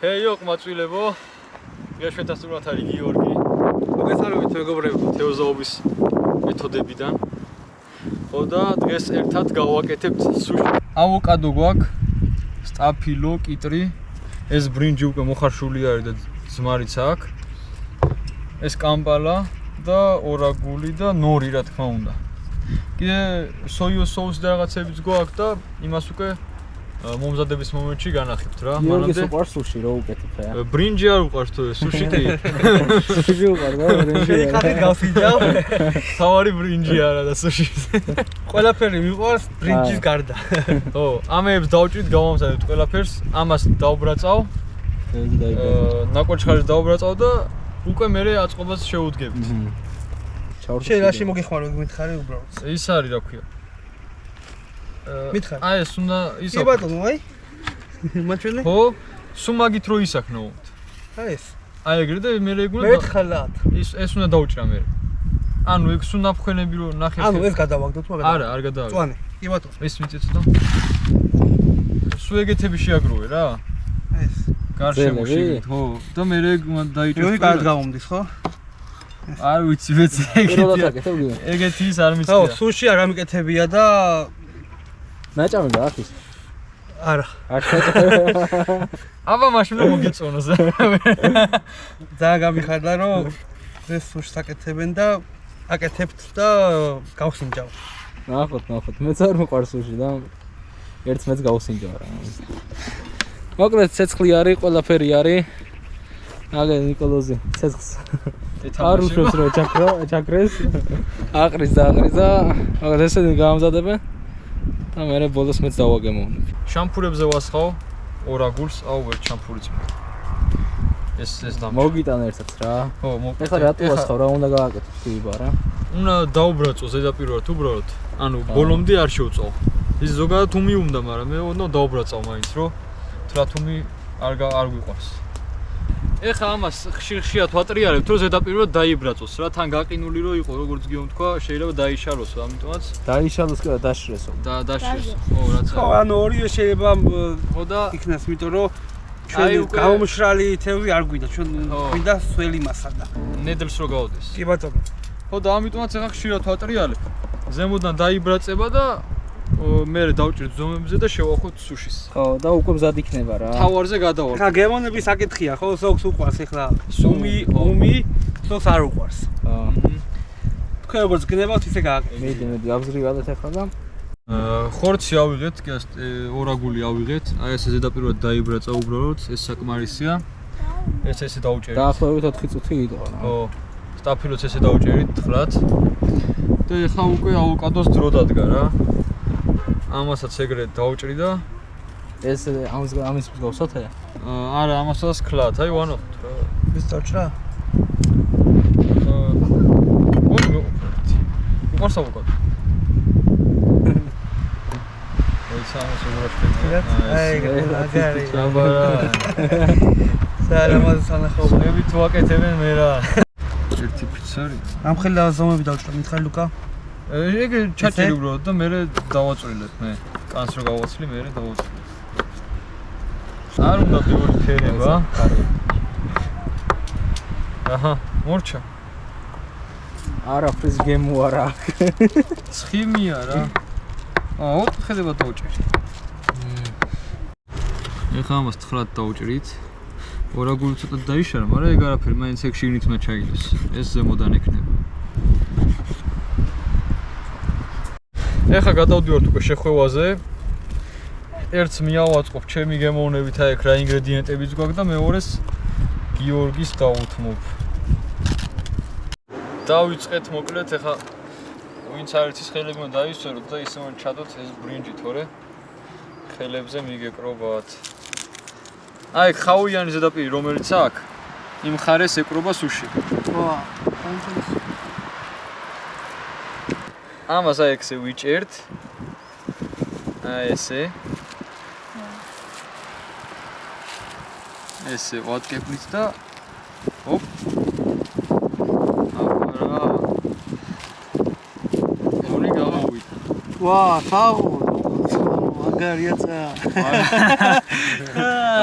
Heyo, ყმაწვილებო. გეშვეთასწრაფად არის გიორგი. მოგესალმებით მეგობრებო, თევზაობის მეთოდებიდან. ხო და დღეს ერთად გავაკეთებთ სუში. ავოკადო გვაქვს, სტაფილო, კიტრი, ეს ბრინჯი უკვე მოხარშული არის და ზმარიც აქვს. ეს კამპალა და ორაგული და ნორი რა თქმა უნდა. კიდე სოიოს соуსი და რაღაცებიც გვაქვს და იმას უკვე მომზადების მომენტში განახებთ რა. მანამდე უყარს სუში რა უკეთებ რა. ბრინჯი არ უყარს თუ სუში კი. სუში უყარს რა ბრინჯი. შენი ხათით გავსინჯავ. თავარი ბრინჯი არა და სუში. ყველაფერი მიყვარს ბრინჯის გარდა. ხო, ამებს დავჭრით, გავამზადებთ ყველაფერს, ამას დავბრაწავ. ნაკვეთშხარს დავბრაწავ და უკვე მე აწყობას შევუდგებთ. შენ რაში მოგეხმარო გმითხარი უბრალოდ. ის არის რა ქვია. მითხარ. აი ეს უნდა ისო. კი ბატონო, აი. მაჩვენე? ხო, სუმაგით რო ისაქნოოთ. აი ეს. აი ეგრე და მე რეგულა მერთხელად. ეს უნდა დავჭრა მე. ანუ ეგ სულ ნაფხენები რო ნახე. ანუ ეს გადავაგდოთ მაგას. არა, არ გადავაგდო. წვანი. კი ბატონო. ეს მიწეთ და. სულ ეგეთები შეაგროვე რა. ეს. გარშემო შეგეთ, ხო. და მე რეგულა დაიჭრა. იოი კარგ გამომდის, ხო? არ ვიცი ვეცი ეგეთი ის არ მიცია. ხო, სუში არ ამიკეთებია და ნაჭამი გაქვს ის. არა. აბა მაშინ რომ მოგეწონოს. ძალიან გამიხარდა რომ ეს სუშს აკეთებენ და აკეთებთ და გავსინჯავ. ნახოთ. მეც არ მიყვარს სუში და ერთს მეც გავსინჯავ რა. მოკლედ ცეცხლი არის, ყველაფერი არის. აგე ნიკოლოზი, ცეცხლს. არ უშვებს რომ ჩაკრეს. აყრის და მაგას ესე გამომზადებენ. და მე ბოლოს მეც დავაგემოვნებ. შამფურებზე ვასხავ ორაგულს, აუ ვერ შამფურიც. ეს და მოგიტან ერთად რა. ხო, მოგიტან. ეხლა რატო ვასხავ რა უნდა გააკეთო თვიბა რა. უნდა დაუბრაწო ზედაპირულად უბრალოდ. ანუ ბოლომდე არ შევწოვ. ის ზოგადად უმი უნდა, მაგრამ მე უნდა დაუბრაწავ მაინც, რომ თრათუმი არ გვიყვარს. ეხა ამას ხშირად ვატრიალებთ, რომ ზედაპირულად დაიბრაწოს რა, თან გაყინული რო იყო, როგორც გიომ თქვა, შეიძლება დაიშალოს, ამიტომაც დაიშალოს კი დაშრესო. დაშრეს. ხო, რაც ხო, ანუ ორივე შეიძლება ხო და იქნას, იმიტომ რომ ჩვენ გამომშრალი თევზი არ გვინდა, ჩვენ გვინდა სველი მასალა. ნედლს რო გავდეს. კი ბატონო. ხო და ამიტომაც ეხა ხშირად ვატრიალებ. ზემოდან დაიბრაწება და მე დავჭრით ზომებზე და შევახოთ სუშის. ხო, და უკვე მზად იქნება რა. თავარზე გადავარ. ხა გემონების საკითხია, ხო, სოქს უყვარს ეხლა. ომი, სოქს არ უყვარს. აა. თქვენ როგორც გნებავთ, ისე გააკეთეთ. მედი ავზრივადეთ ახლა და ხორცი ავიღეთ, კი ორაგული ავიღეთ. აი ესე ზედაპირულად დაიბრაცა უბრალოდ, ეს საკმარისია. ესე დავჭერით. დაახლოებით 4 წუთი იტყვა რა. ხო. სტაფილოც ესე დავჭერით თხლად. და ეხლა უკვე ავოკადოს დრო დადგა რა. ამასაც ეგრე დავჭრი და ეს ამის მსგავსად? არა, ამასაც ქლათ, აი ვანახოთ რა. ის დავჭრა? უყარს ავოკადო. აი სამას უბრალოდ აი ეგრე აბა სალამად სანახაობა. მე თუ აკეთებენ მე რა. ერთი ფიცარი. ამხელა ზომები დავჭრა, მითხარი ლუკა. ეგრე ჩაჭერი უბრალოდ და მე დავაწვრილებ მე. კანს რო გავაცვლი, მე დავაწვრილებ. არ უნდა პირველი ფერება. აჰა, მორჩა. არაფრის გემუარა. ცხიმია რა. აუ, ხედება დავჭერი. ეხლა ამას თხლად დავჭრით. ორაგული ცოტა დაიშალა, მაგრამ ეგ არაფერი, მაინც ეგ შიგნით უნდა ჩაიდოს. ეს ზემოდან ექნება. ეხლა გადავდივართ უკვე შეხვევაზე. ერთს მიავაწყობ ჩემი გემოვნებით აი ეგ რა ინგრედიენტებიც გვაქვს და მეორეს გიორგის დავუთმობ. დავიწყეთ მოკლედ ეხლა ვინც არის ის ხელები უნდა დაისვეროთ და ისე უნდა ჩადოთ ეს ბრინჯი თორე ხელებზე მიგეკრობათ. აი ხაუიანი ზედაპირი რომელიც აქვს იმ მხარეს ეკრობა სუში. ვა, ამას აი ესე ვიჭერთ. აი ესე. ესე ვატკეპლით და ოპ. აბა. ორი გამოვიდა. ვა, ხაუ. მაგარია ცა.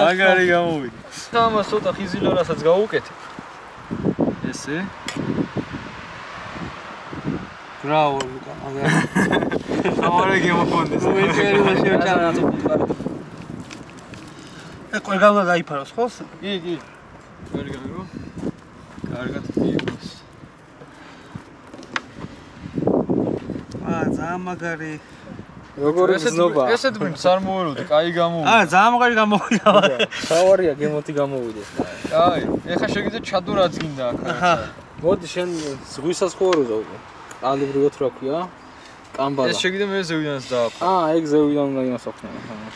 მაგარი გამოვიდა. ამას ცოტა ხიზილარასაც გავუკეთებ. ესე. ბრავო ლუკა, მაგარი. ამარე გემოხონდეს. მეჭერი შეჭრა. ყველგან უნდა დაიფაროს, ხო? კი. ყველგან რო. კარგად იყოს. ძალიან მაგარი. როგორი გზნობა. ესეთ ბრინჯს არ მოველოდი, კაი გამოვიდა. ძალიან მაგარი გამოვიდა. თავარია გემოთი გამოვიდეს. კაი, ეხა შეგიძლია ჩადო რაც გინდა აქ. აჰა. მოდი შენ ზღვისას ხო ვარ უკვე. კალიბრიოთ რა ქვია? კამბალა. ეს შეგიძლია მე ზევიდანაც დააფო. ეგ ზევიდან უნდა იმას აქვნა.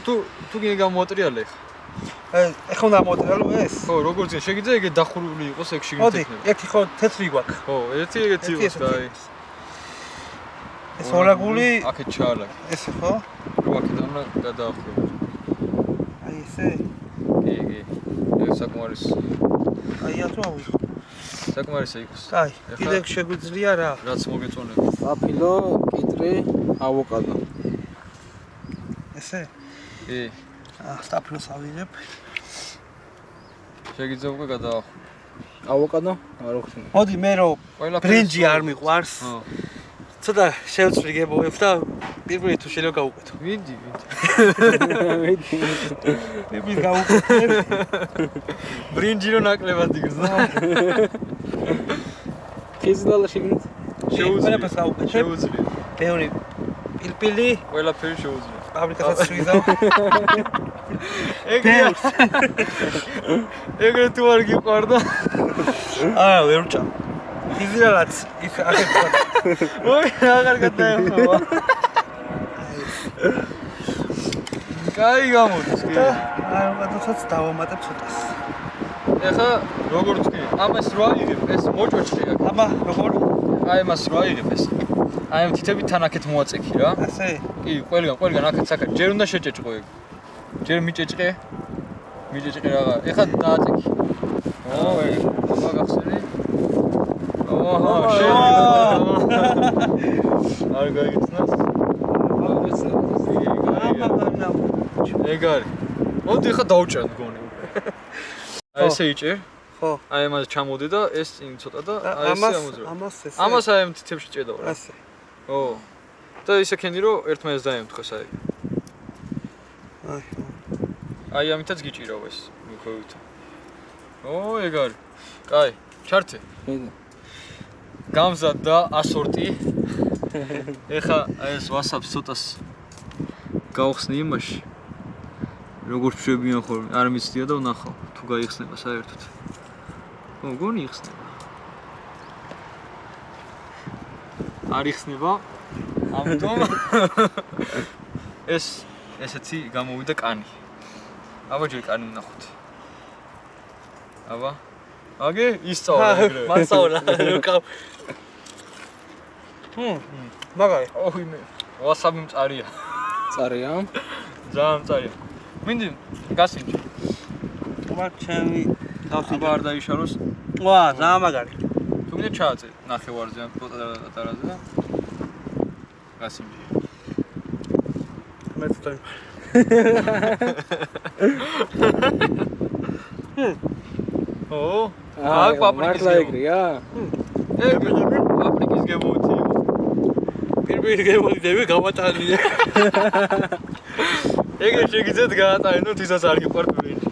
თუ გინდა გამოატრიალე ეხა. ეხლა უნდა მოტრიალო ეს? ხო, როგორც გინდა, შეგიძლია ეგე დახურული იყოს ეგ შიგნით მოდი, ეკნება. ერთი ხო თეთრი გვაქვს. ხო, ერთი ეგეთი იყოს, კაი. ეს ორაგული, აქეთ ჩაალაგე. ესე ხო? რო აქეთ უნდა გადაახვევო. აი ესე. კი. ეს საკმარის აი ათო ავიღო. საკმარისა იყოს. კაი, კიდე შეგვიძლია რა? რაც მოგეწონება. აფილო, კიტრი, ავოკადო. ესე? კი. სტაფილოს ავიღებ. შეგიძლია უკვე გადაახვევო. ავოკადო? არ ვხსენე. მოდი მე რო ყველაფერი ბრინჯი არ მიყვარს. ხო. ცოტა შევწვრი გებოებ და პირველი თუ შეიძლება გავუკეთო. ვინდი. პირველი გავუკეთე. ბრინჯი რო ნაკლებად იგზნა. ხიზილალა შეგნით? ყველაფერს გავუკეთე. შეუძლია. ბევრი პილპილი, ყველაფერი შეუძლია. ფაბრიკასაც შევიდავ. ეგრე თუ არ გიყვარდა. არა, ვერ ვჭა. ხიზილალაც იქ აქეთ ხარ. ოი, აღარ გადაეხმავა. კაი გამოდის, კი. აი, მაგასაც დავამატებ ცოტას. ეხა როგორც კი, ამას რო აიღებ, ეს მოჭოჭრე აქ. აბა, როგორ? აი ამას რო აიღებ ეს. აი ამ თითებით თან აქეთ მოაწექი რა. ასე? კი, ყველგან აქეთ საკეთ. ჯერ უნდა შეჭეჭყო ეგ. ჯერ მიჭეჭყე. რაღა. ეხა დააწექი. ეგ. მაგახსენი. არ გაიგრძნას. ეგ არის. მოდი ხა დავჭერ მგონი. აი ესე იჭერ. ხო. აი ამას ჩამოდე და ეს წინ ცოტა და აი ესე ამოძრა. ამას ესე. ამას აი ამ თითებში ჭედავ რა. ასე. ო. და ისე ქენი რომ ერთმანეთს დაემთხოს აი. აი ამითაც გიჭირავ ეს მიქოვით. ო, ეგ არის. კაი, ჩართე. გამზადდა ასორტი. ეხა ეს WhatsApp-ს ცოტას გავხსნი იმაში. როგორ ჩვევიან ხოლმე, არ მიცდია და ვნახავ თუ გაიხსნება საერთოდ. ო, გონი იხსნება. არ იხსნება. ამიტომ ესეთი გამოვიდა კანი. აბა ჯერ კანი ვნახოთ. აბა. აგე ისწავლა ეგრე. მასწავლა, როკავ. მაგარი. ოი მე. WhatsApp-ი მწარია. წარია. ძალიან მწარია. მინდი გასინჯი. აბა ჩემი აბა არ დაიშალოს. ვა, ძალიან მაგარი. თუ გინდა ჩააწერ ნახევარზე ან პატარაზე და გასინჯი. მე წაი. ო, აქ პაპრიკის მართლა ეგ პაპრიკის გემოვთიო. პირველი გემოვიდები გავატანია. ეგრე შეგიძლიათ გაატაროთ, ისაც არ გიყვართ ბრინჯი.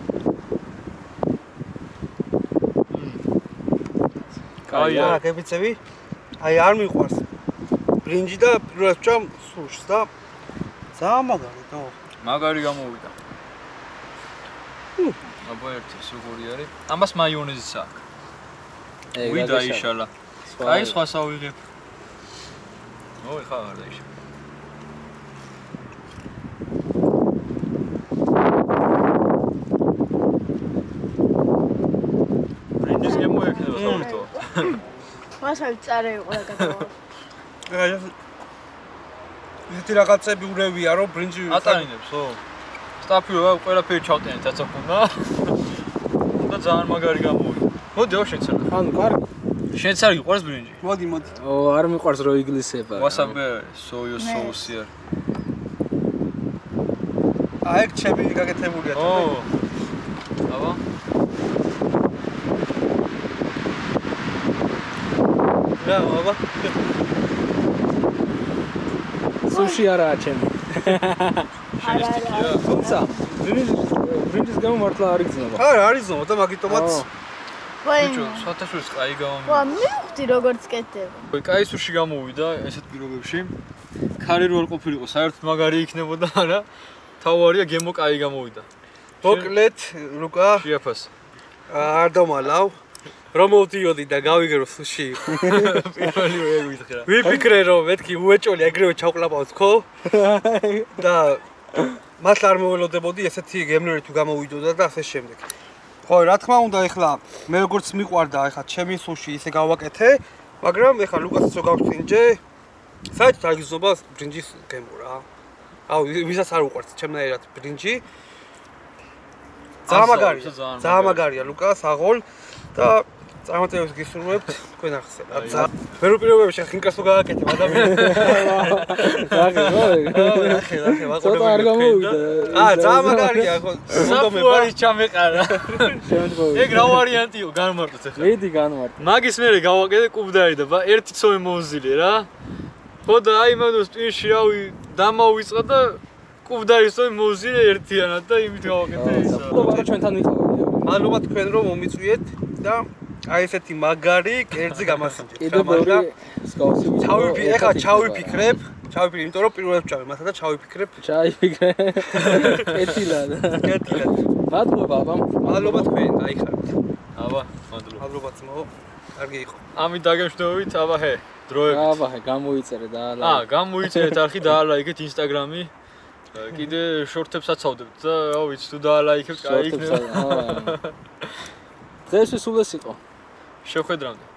კაია, გებიცები? აი არ მიყვარს. ბრინჯი და პირველად ვჭამ სუშს და ძალიან მაგარი და მაგარი გამოვიდა. აბა ერთი სუგური არის. ამას მაიონეზიც აქვს. ვიდა იშალა. აი სხვას ავიღებ. ო, ეხა არ დაიშალა. ბრინჯის გემოექნება საერთოდ. მასალ წარე იყო და გადავა. ისეთი რაღაცები ურევია რომ ბრინჯი ატანინებს, ო. სტაფიო ყველაფერი ჩავტენეთ, რაც ახონდა. და ძალიან მაგარი გამოვიდა. მოდი, ო შენც არ. ანუ კარგი. შენც არ გიყვარს ბრინჯი? მოდი. ო, არ მიყვარს რო იგლისება. WhatsApp-ზე სოიო соуსი არ. აი ჩემი გაკეთებულია. ო. აბა. რა, აბა. სუში არაა ჩემი. შეისტიქია. თუმცა ბრინჯის გამო მართლა არ იგრძნობა. არა, არის ზომა და მაგიტომაც ბიჭო, სათავშორის კაი გამომივიდა. ვა, მივხვდი როგორც კეთდება. კაი სუში გამოვიდა ესეთ პირობებში. ქარი რო არ ყოფილიყო, საერთოდ მაგარი იქნებოდა, არა? თავარია გემო კაი გამოვიდა. მოკლედ, ლუკა, შეაფას. არ დამალავ. რომ მოვდიოდი და გავიგერო სუში. პირველი ეგ ვითხრა. ვიფიქრე რომ მეთქი უეჭოლი ეგრევე ჩავკლაპავთ ხო? და მას არ მოველოდებოდი ესეთი გემნერი თუ გამოვიდოდა და ასე შემდეგ. ხო, რა თქმა უნდა, ეხლა მე როგორც მიყვარდა, ეხლა ჩემი სუში ისე გავაკეთე, მაგრამ ეხლა ლუკასაც რო გავხსინჯე, საერთოდ არ გიზნობა ბრინჯის გემო რა. აუ, ვისაც არ უყვართ ჩემნაირად ბრინჯი. ძალიან მაგარია ლუკას, აღოლ და წარმატებებს გისურვებთ თქვენ ახსენებთ. ვერო პირობებში ხინკას თუ გააკეთებ ადამიანს. ახე, ცოტა არ გამოვიდა. ძალიან მაგარია, ხო. საფუარი ჩამეყარა. ეგ რა ვარიანტიო, განმარტოთ ახლა. მიდი განმარტო. მაგის მერე გავაკეთე კუბდარი და ერთი ცომი მოვზილე რა. ხო და აი მანდოს ტვინში რავი დამავიწყა და კუბდარის ცომი მოვზილე ერთიანად და იმით გავაკეთე ისა. მადლობა ჩვენთან ვიყავით. მადლობა თქვენ რომ მომიწვიეთ და აი ესეთი მაგარი კერძი გამასინჯეთ. კიდევ ბევრი მსგავსი. ეხლა ჩავიფიქრებ, იმიტომ რომ პირველად ვჭამე მათა და ჩავიფიქრებ. ჩაიფიქრე. კეთილად. მადლობა, აბა. მადლობა თქვენ, დაიხარეთ. აბა, მადლობა. მადლობა ძმაო. კარგი იყო. ამით დაგემშვიდობებით, აბა ჰე, დროებით. აბა ჰე, გამოიწერე და დაალაიქეთ. გამოიწერეთ არხი, დაალაიქეთ ინსტაგრამი. კიდე შორტებსაც ავდებთ და რა ვიცი, თუ დაალაიქებთ, კაი იქნება. დღეს სულ ეს იყო. შეხვედრამდე.